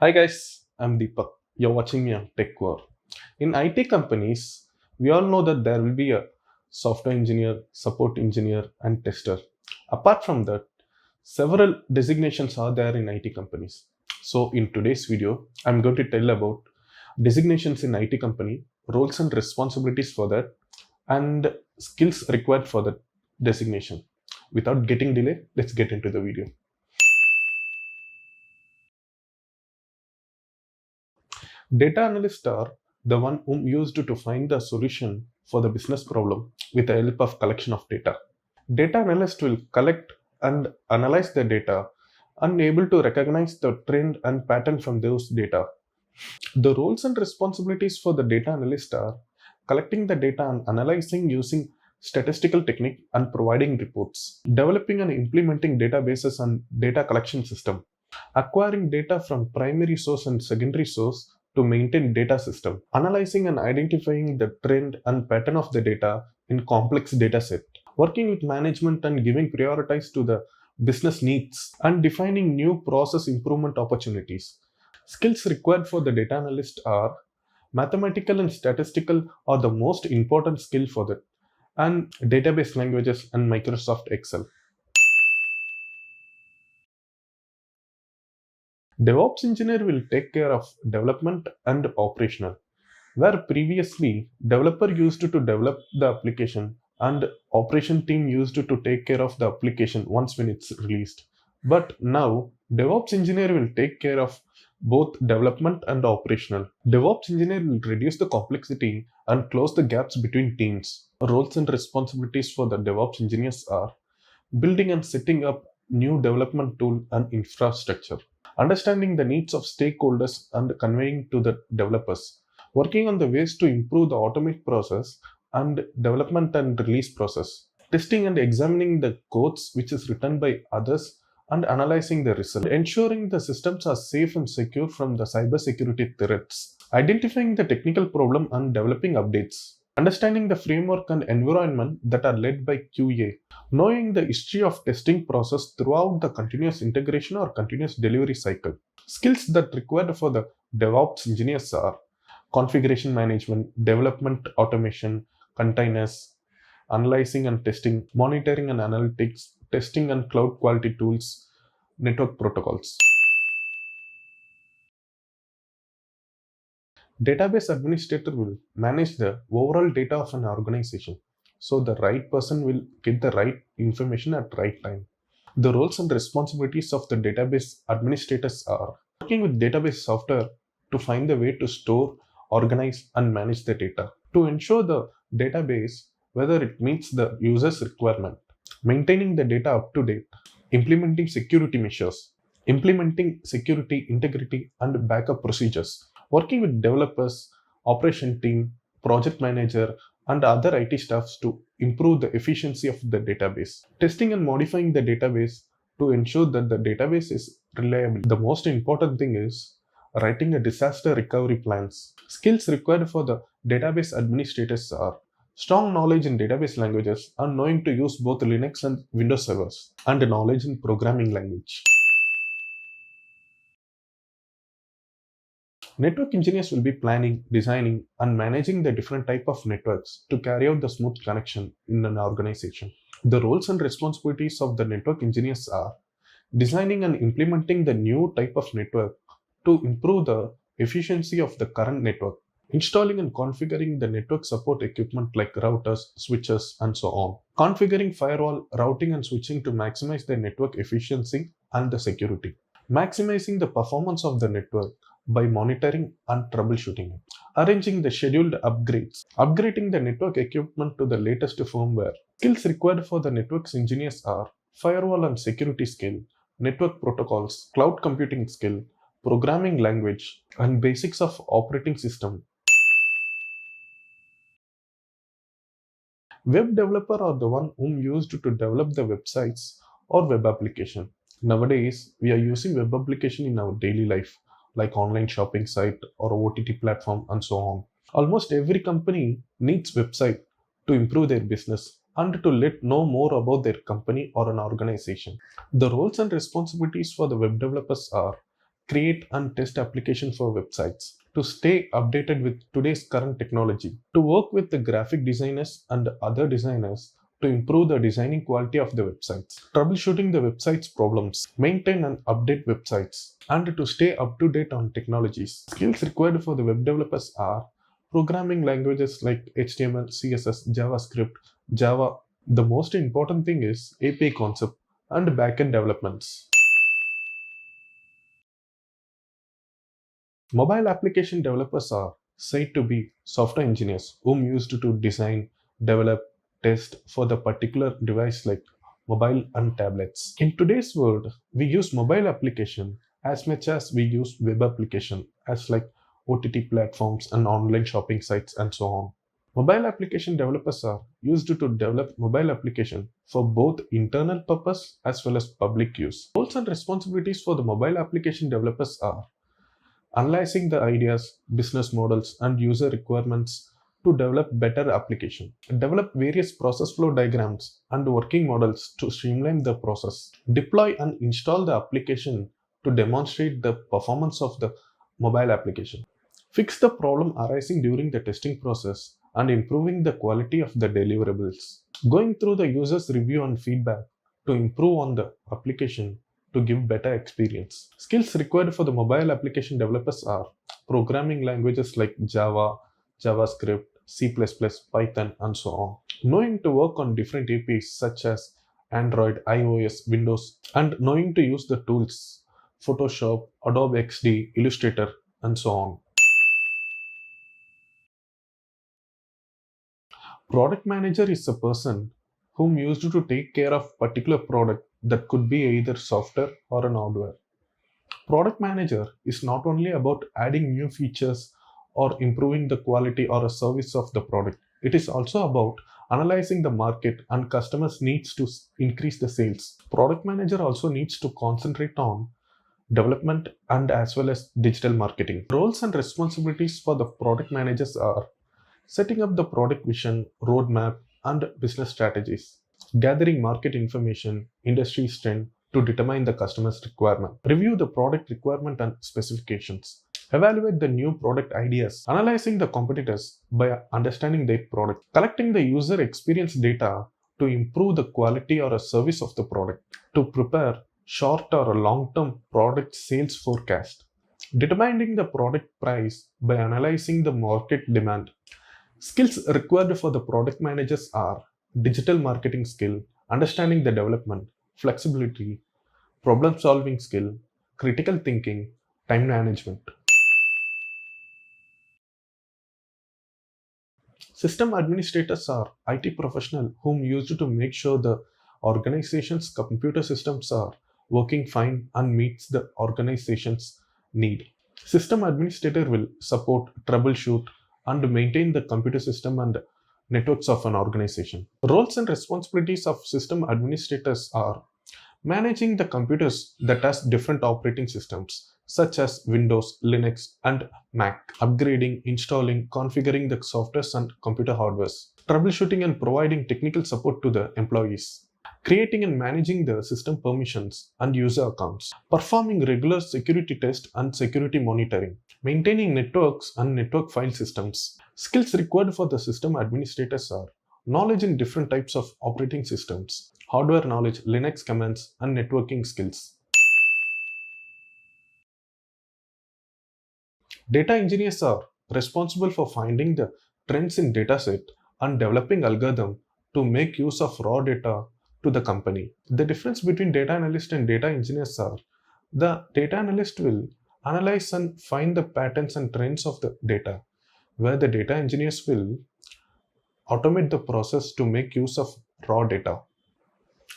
Hi guys, I'm Deepak. You're watching me on Tech War. In IT companies, we all know that there will be a software engineer, support engineer, and tester. Apart from that, several designations are there in IT companies. So in today's video, I'm going to tell about designations in IT company, roles and responsibilities for that, and skills required for the designation. Without getting delay, let's get into the video. Data analysts are the one whom used to find the solution for the business problem with the help of collection of data. Data analyst will collect and analyze the data and able to recognize the trend and pattern from those data. The roles and responsibilities for the data analyst are collecting the data and analyzing using statistical technique and providing reports, developing and implementing databases and data collection system, acquiring data from primary source and secondary source to maintain data system, analyzing and identifying the trend and pattern of the data in complex data set, working with management and giving priorities to the business needs, and defining new process improvement opportunities. Skills required for the data analyst are mathematical and statistical are the most important skill for that, and database languages and Microsoft Excel. DevOps engineer will take care of development and operational. Where previously developer used to develop the application and operation team used to take care of the application once when it's released. But now DevOps engineer will take care of both development and operational. DevOps engineer will reduce the complexity and close the gaps between teams. Roles and responsibilities for the DevOps engineers are building and setting up new development tool and infrastructure, understanding the needs of stakeholders and conveying to the developers, working on the ways to improve the automate process and development and release process, testing and examining the codes which is written by others and analyzing the result, ensuring the systems are safe and secure from the cybersecurity threats, identifying the technical problem and developing updates, understanding the framework and environment that are led by QA, knowing the history of testing process throughout the continuous integration or continuous delivery cycle. Skills that required for the DevOps engineers are configuration management, development automation, containers, analyzing and testing, monitoring and analytics, testing and cloud quality tools, network protocols. Database administrator will manage the overall data of an organization. So the right person will get the right information at right time. The roles and responsibilities of the database administrators are working with database software to find the way to store, organize, and manage the data. To ensure the database whether it meets the user's requirement, maintaining the data up to date, implementing security measures, implementing security, integrity, and backup procedures, working with developers, operation team, project manager, and other IT staffs to improve the efficiency of the database, testing and modifying the database to ensure that the database is reliable. The most important thing is writing a disaster recovery plans. Skills required for the database administrators are strong knowledge in database languages and knowing to use both Linux and Windows servers, and knowledge in programming language. Network engineers will be planning, designing, and managing the different type of networks to carry out the smooth connection in an organization. The roles and responsibilities of the network engineers are designing and implementing the new type of network to improve the efficiency of the current network, installing and configuring the network support equipment like routers, switches, and so on, configuring firewall, routing, and switching to maximize the network efficiency and the security, maximizing the performance of the network by monitoring and troubleshooting it, arranging the scheduled upgrades, upgrading the network equipment to the latest firmware. Skills required for the networks engineers are firewall and security skill, network protocols, cloud computing skill, programming language, and basics of operating system. Web developer are the one whom used to develop the websites or web application. Nowadays, we are using web application in our daily life, like online shopping site or OTT platform and so on. Almost every company needs website to improve their business and to let know more about their company or an organization. The roles and responsibilities for the web developers are create and test applications for websites, to stay updated with today's current technology, to work with the graphic designers and other designers to improve the designing quality of the websites, troubleshooting the website's problems, maintain and update websites, and to stay up to date on technologies. Skills required for the web developers are programming languages like HTML, CSS, JavaScript, Java. The most important thing is API concept and backend developments. Mobile application developers are said to be software engineers whom used to design, develop, test for the particular device like mobile and tablets. In today's world, we use mobile application as much as we use web application as like OTT platforms and online shopping sites and so on. Mobile application developers are used to develop mobile application for both internal purpose as well as public use. Roles and responsibilities for the mobile application developers are analyzing the ideas, business models, and user requirements to develop better application, develop various process flow diagrams and working models to streamline the process, deploy and install the application to demonstrate the performance of the mobile application, fix the problem arising during the testing process and improving the quality of the deliverables, going through the user's review and feedback to improve on the application to give better experience. Skills required for the mobile application developers are programming languages like Java, JavaScript, C++, Python, and so on. Knowing to work on different APIs such as Android, iOS, Windows, and knowing to use the tools Photoshop, Adobe XD, Illustrator, and so on. Product manager is a person whom used to take care of particular product that could be either software or an hardware. Product manager is not only about adding new features or improving the quality or a service of the product. It is also about analyzing the market and customers' needs to increase the sales. Product manager also needs to concentrate on development and as well as digital marketing. Roles and responsibilities for the product managers are setting up the product vision, roadmap, and business strategies, gathering market information, industry trend to determine the customer's requirement, review the product requirement and specifications, evaluate the new product ideas, analyzing the competitors by understanding their product, collecting the user experience data to improve the quality or a service of the product, to prepare short or long-term product sales forecast, determining the product price by analyzing the market demand. Skills required for the product managers are digital marketing skill, understanding the development, flexibility, problem solving skill, critical thinking, time management. System administrators are IT professionals whom used to make sure the organization's computer systems are working fine and meets the organization's need. System administrator will support, troubleshoot, and maintain the computer system and networks of an organization. Roles and responsibilities of system administrators are managing the computers that has different operating systems such as Windows, Linux, and Mac, upgrading, installing, configuring the softwares and computer hardwares, troubleshooting and providing technical support to the employees, creating and managing the system permissions and user accounts, performing regular security tests and security monitoring, maintaining networks and network file systems. Skills required for the system administrators are knowledge in different types of operating systems, hardware knowledge, Linux commands, and networking skills. Data engineers are responsible for finding the trends in dataset and developing algorithm to make use of raw data to the company. The difference between data analyst and data engineers are the data analyst will analyze and find the patterns and trends of the data, where the data engineers will automate the process to make use of raw data.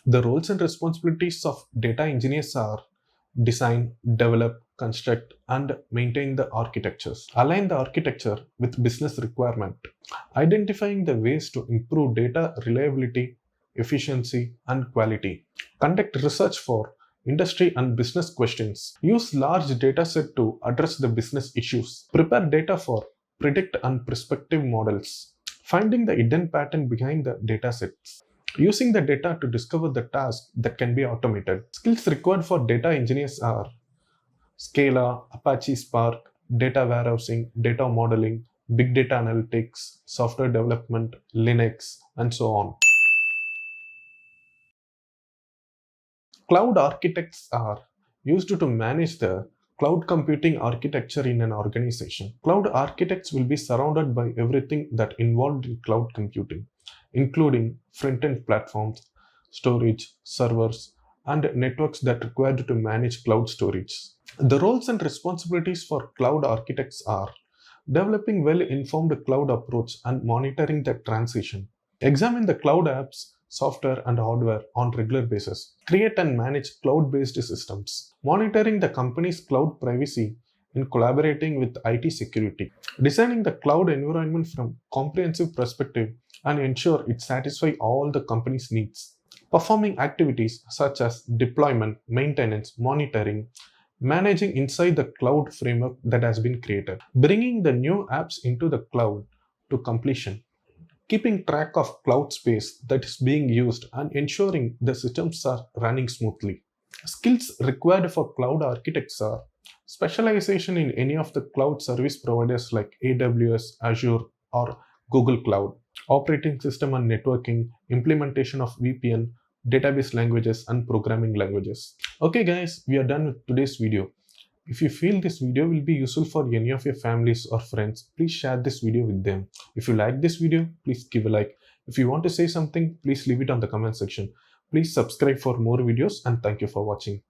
The roles and responsibilities of data engineers are design, develop, construct, and maintain the architectures, align the architecture with business requirement, identifying the ways to improve data reliability, efficiency, and quality, conduct research for industry and business questions, use large data set to address the business issues, prepare data for predict and prospective models, finding the hidden pattern behind the data sets, using the data to discover the task that can be automated. Skills required for data engineers are Scala, Apache Spark, data warehousing, data modeling, big data analytics, software development, Linux, and so on. Cloud architects are used to manage the cloud computing architecture in an organization. Cloud architects will be surrounded by everything that involved in cloud computing, including front-end platforms, storage, servers, and networks that required to manage cloud storage. The roles and responsibilities for cloud architects are developing well-informed cloud approach and monitoring the transition. Examine the cloud apps, software, and hardware on regular basis. Create and manage cloud-based systems. Monitoring the company's cloud privacy in collaborating with IT security. Designing the cloud environment from comprehensive perspective and ensure it satisfies all the company's needs. Performing activities such as deployment, maintenance, monitoring, managing inside the cloud framework that has been created, bringing the new apps into the cloud to completion, keeping track of cloud space that is being used and ensuring the systems are running smoothly. Skills required for cloud architects are specialization in any of the cloud service providers like AWS, Azure, or Google Cloud, operating system and networking, implementation of VPN, database languages, and programming languages. Okay guys, we are done with today's video. If you feel this video will be useful for any of your families or friends, please share this video with them. If you like this video, please give a like. If you want to say something, please leave it on the comment section. Please subscribe for more videos and thank you for watching.